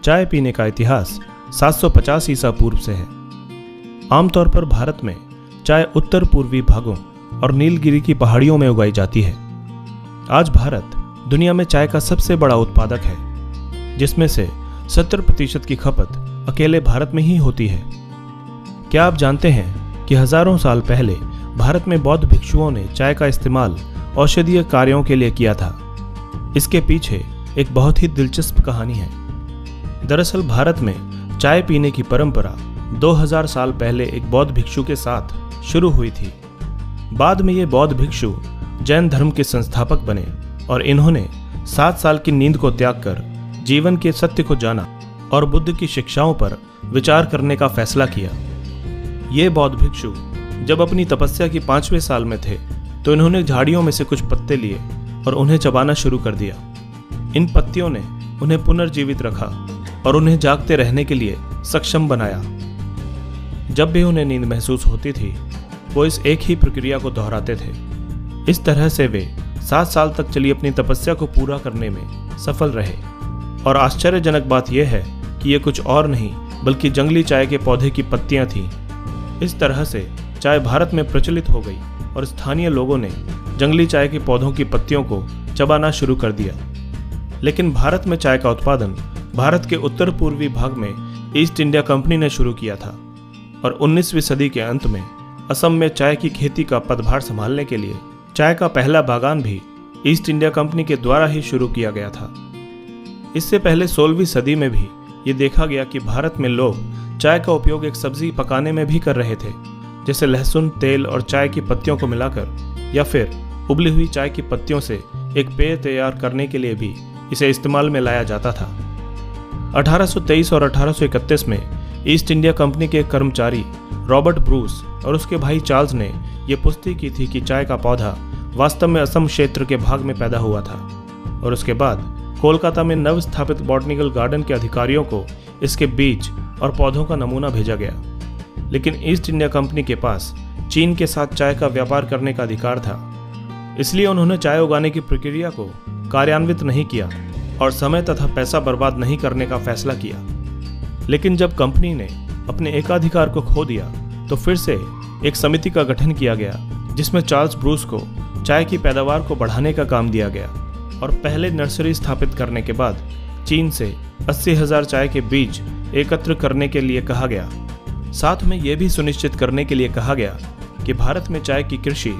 चाय पीने का इतिहास 750 ईसा पूर्व से है। आमतौर पर भारत में चाय उत्तर पूर्वी भागों और नीलगिरी की पहाड़ियों में उगाई जाती है। आज भारत दुनिया में चाय का सबसे बड़ा उत्पादक है, जिसमें से 70% की खपत अकेले भारत में ही होती है। क्या आप जानते हैं कि हजारों साल पहले भारत में बौद्ध भिक्षुओं ने चाय का इस्तेमाल औषधीय कार्यों के लिए किया था? इसके पीछे एक बहुत ही दिलचस्प कहानी है। दरअसल भारत में चाय पीने की परंपरा 2000 साल पहले एक बौद्ध भिक्षु के साथ शुरू हुई थी। बाद में ये बौद्ध भिक्षु जैन धर्म के संस्थापक बने और इन्होंने 7 साल की नींद को त्याग कर जीवन के सत्य को जाना और बुद्ध की शिक्षाओं पर विचार करने का फैसला किया। ये बौद्ध भिक्षु जब अपनी तपस्या की 5वें साल में थे तो इन्होंने झाड़ियों में से कुछ पत्ते लिए और उन्हें चबाना शुरू कर दिया। इन पत्तियों ने उन्हें पुनर्जीवित रखा और उन्हें जागते रहने के लिए सक्षम बनाया। जब भी उन्हें नींद महसूस होती थी, वो इस एक ही प्रक्रिया को दोहराते थे। इस तरह से वे 7 साल तक चली अपनी तपस्या को पूरा करने में सफल रहे। और आश्चर्यजनक बात यह है कि ये कुछ और नहीं बल्कि जंगली चाय के पौधे की पत्तियां थीं। इस तरह से चाय भारत में प्रचलित हो गई और स्थानीय लोगों ने जंगली चाय के पौधों की पत्तियों को चबाना शुरू कर दिया। लेकिन भारत में चाय का उत्पादन भारत के उत्तर पूर्वी भाग में ईस्ट इंडिया कंपनी ने शुरू किया था और 19वीं सदी के अंत में असम में चाय की खेती का पदभार संभालने के लिए चाय का पहला बागान भी ईस्ट इंडिया कंपनी के द्वारा ही शुरू किया गया था। इससे पहले 16वीं सदी में भी ये देखा गया कि भारत में लोग चाय का उपयोग एक सब्जी पकाने में भी कर रहे थे, जैसे लहसुन, तेल और चाय की पत्तियों को मिलाकर, या फिर उबली हुई चाय की पत्तियों से एक पेय तैयार करने के लिए भी इसे इस्तेमाल में लाया जाता था। 1823 और 1831 में ईस्ट इंडिया कंपनी के कर्मचारी रॉबर्ट ब्रूस और उसके भाई चार्ल्स ने यह पुष्टि की थी कि चाय का पौधा वास्तव में असम क्षेत्र के भाग में पैदा हुआ था। और उसके बाद कोलकाता में नव स्थापित बॉटनिकल गार्डन के अधिकारियों को इसके बीज और पौधों का नमूना भेजा गया। लेकिन ईस्ट इंडिया कंपनी के पास चीन के साथ चाय का व्यापार करने का अधिकार था, इसलिए उन्होंने चाय उगाने की प्रक्रिया को कार्यान्वित नहीं किया और समय तथा पैसा बर्बाद नहीं करने का फैसला किया। लेकिन जब कंपनी ने अपने एकाधिकार को खो दिया तो फिर से एक समिति का गठन किया गया, जिसमें चार्ल्स ब्रूस को चाय की पैदावार को बढ़ाने का काम दिया गया और पहले नर्सरी स्थापित करने के बाद चीन से 80,000 चाय के बीज एकत्र करने के लिए कहा गया। साथ में यह भी सुनिश्चित करने के लिए कहा गया कि भारत में चाय की कृषि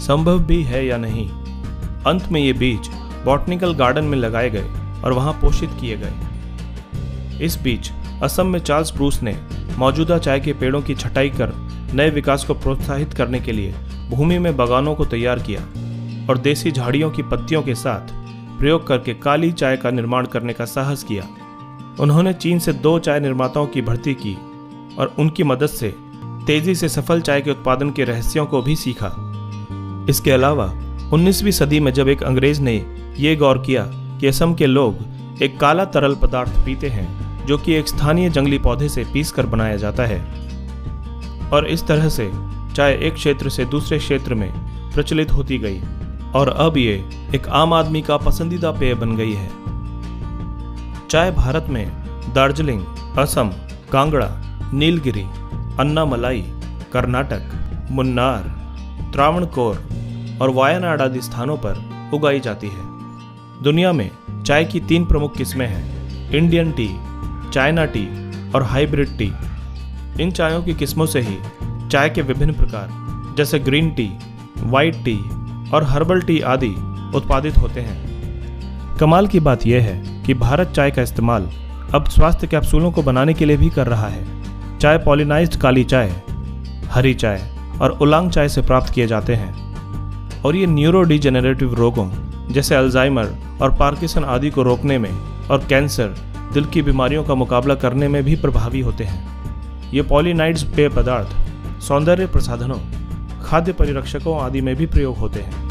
संभव भी है या नहीं। अंत में ये बीज बॉटनिकल गार्डन में लगाए गए और वहां पोषित किए गए। इस बीच असम में चार्ल्स ब्रूस ने मौजूदा चाय के पेड़ों की छटाई कर नए विकास को प्रोत्साहित करने के लिए भूमि में बागानों को तैयार किया और देसी झाड़ियों की पत्तियों के साथ प्रयोग करके काली चाय का निर्माण करने का साहस किया। उन्होंने चीन से 2 चाय निर्माताओं की भर्ती की और उनकी मदद से तेजी से सफल चाय के उत्पादन के रहस्यों को भी सीखा। इसके अलावा 19वीं सदी में जब एक अंग्रेज ने यह गौर किया कि असम के लोग एक काला तरल पदार्थ पीते हैं जो कि एक स्थानीय जंगली पौधे से पीसकर बनाया जाता है, और इस तरह से चाय एक क्षेत्र से दूसरे क्षेत्र में प्रचलित होती गई और अब ये एक आम आदमी का पसंदीदा पेय बन गई है। चाय भारत में दार्जिलिंग, असम, कांगड़ा, नीलगिरी, अन्नामलाई, कर्नाटक, मुन्नार, त्रावणकोर और वायनाड आदि स्थानों पर उगाई जाती है। दुनिया में चाय की 3 प्रमुख किस्में हैं: इंडियन टी, चाइना टी और हाइब्रिड टी। इन चायों की किस्मों से ही चाय के विभिन्न प्रकार जैसे ग्रीन टी, वाइट टी और हर्बल टी आदि उत्पादित होते हैं। कमाल की बात यह है कि भारत चाय का इस्तेमाल अब स्वास्थ्य कैप्सूलों को बनाने के लिए भी कर रहा है। चाय पॉलिनाइज्ड काली चाय, हरी चाय और उलांग चाय से प्राप्त किए जाते हैं और ये न्यूरो डिजेनरेटिव रोगों जैसे अल्जाइमर और पार्किंसन आदि को रोकने में और कैंसर, दिल की बीमारियों का मुकाबला करने में भी प्रभावी होते हैं। ये पॉलिनाइड्स पेय पदार्थ सौंदर्य प्रसाधनों, खाद्य परिरक्षकों आदि में भी प्रयोग होते हैं।